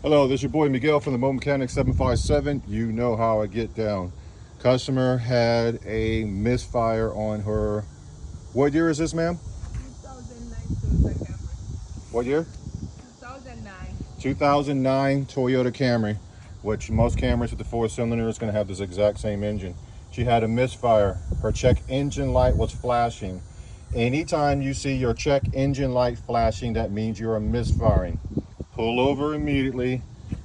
Hello, this is your boy Miguel from the Mobile 757. You know how I get down. Customer had a misfire on her. What year is this, ma'am? 2009 Toyota Camry. What year? 2009. 2009 Toyota Camry, which most Camrys with the 4-cylinder is going to have this exact same engine. She had a misfire. Her check engine light was flashing. Anytime you see your check engine light flashing, that means you're misfiring. Pull over immediately,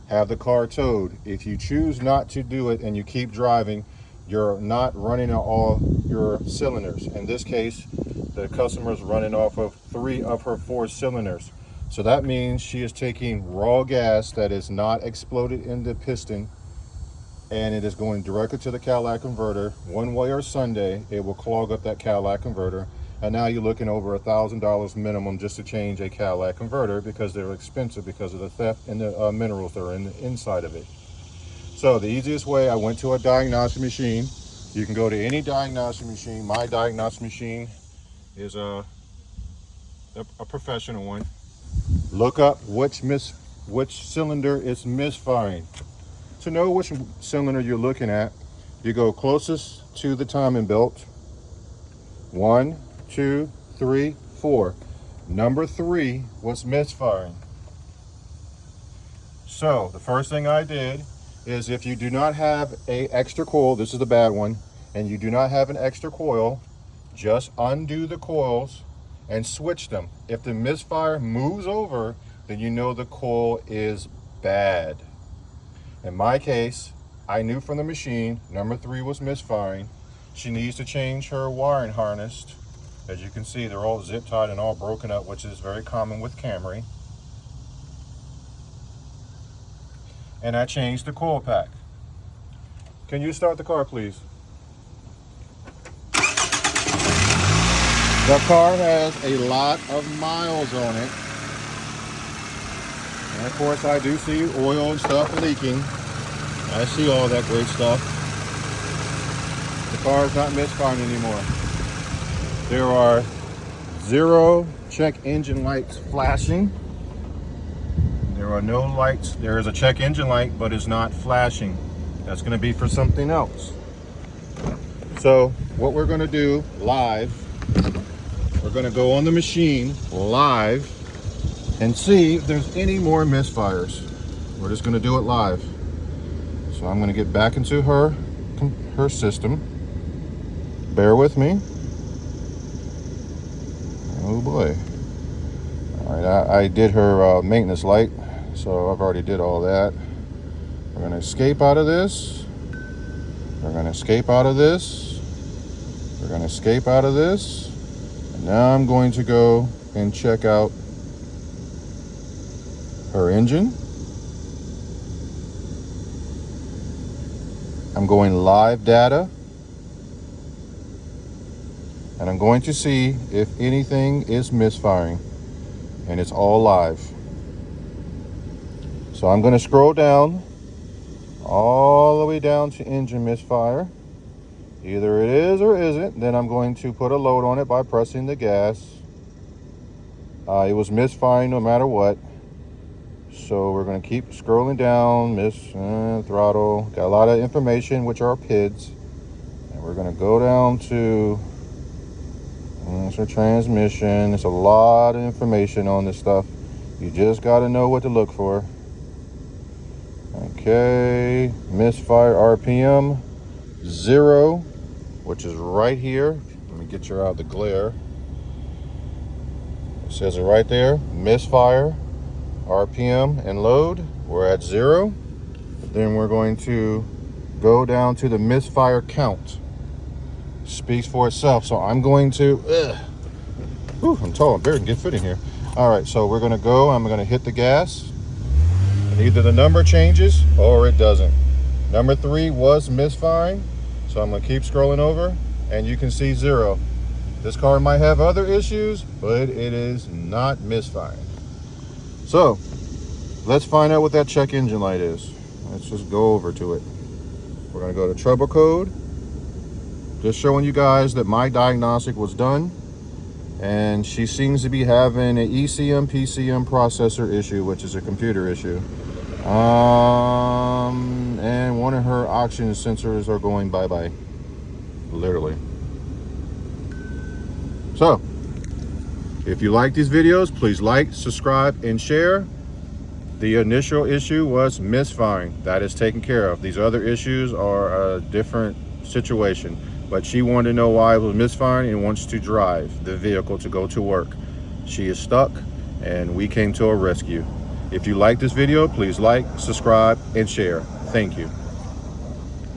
have the car towed. If you choose not to do it and you keep driving, you're not running all your cylinders. In this case, the customer is running off of 3 of her 4 cylinders. So that means she is taking raw gas that is not exploded in the piston, and it is going directly to the catalytic converter. One way or Sunday, it will clog up that catalytic converter. And now you're looking over $1,000 minimum just to change a catalytic converter, because they're expensive because of the theft and the minerals that are in the inside of it. So the easiest way, I went to a diagnostic machine. You can go to any diagnostic machine. My diagnostic machine is a professional one. Look up which cylinder is misfiring. To know which cylinder you're looking at, you go closest to the timing belt. 1, 2, 3, 4. Number 3 was misfiring. So the first thing I did is, if you do not have an extra coil, this is the bad one, and you do not have an extra coil, just undo the coils and switch them. If the misfire moves over, then you know the coil is bad. In my case, I knew from the machine number 3 was misfiring. She needs to change her wiring harness. As you can see, they're all zip tied and all broken up, which is very common with Camry. And I changed the coil pack. Can you start the car, please? The car has a lot of miles on it. And of course, I do see oil and stuff leaking. I see all that great stuff. The car is not misfiring anymore. There are 0 check engine lights flashing. There are no lights. There is a check engine light, but it's not flashing. That's going to be for something else. So what we're going to do live, we're going to go on the machine live and see if there's any more misfires. We're just going to do it live. So I'm going to get back into her system. Bear with me. Oh boy. All right, I did her maintenance light, so I've already did all that. We're going to escape out of this. We're going to escape out of this. We're going to escape out of this. And now I'm going to go and check out her engine. I'm going live data. And I'm going to see if anything is misfiring. And it's all live. So I'm going to scroll down all the way down to engine misfire. Either it is or isn't. Then I'm going to put a load on it by pressing the gas. It was misfiring no matter what. So we're going to keep scrolling down. Throttle. Got a lot of information, which are PIDs. And we're going to go down to it's her transmission. There's a lot of information on this stuff. You just got to know what to look for. Okay, misfire RPM 0, which is right here. Let me get you out of the glare. It says it right there. Misfire RPM and load. We're at 0. Then we're going to go down to the misfire count. Speaks for itself. So I'm going to I'm tall, I barely can get fit in here. All right, so we're going to go. I'm going to hit the gas, and either the number changes or it doesn't. Number 3 was misfiring, so I'm going to keep scrolling over, and you can see 0. This car might have other issues, but it is not misfiring. So let's find out what that check engine light is. Let's just go over to it. We're going to go to trouble code. Just showing you guys that my diagnostic was done, and she seems to be having an ECM PCM processor issue, which is a computer issue. And one of her oxygen sensors are going bye-bye. Literally. So, if you like these videos, please like, subscribe, and share. The initial issue was misfiring. That is taken care of. These other issues are a different situation. But she wanted to know why it was misfiring and wants to drive the vehicle to go to work. She is stuck, and we came to her rescue. If you like this video, please like, subscribe, and share. Thank you.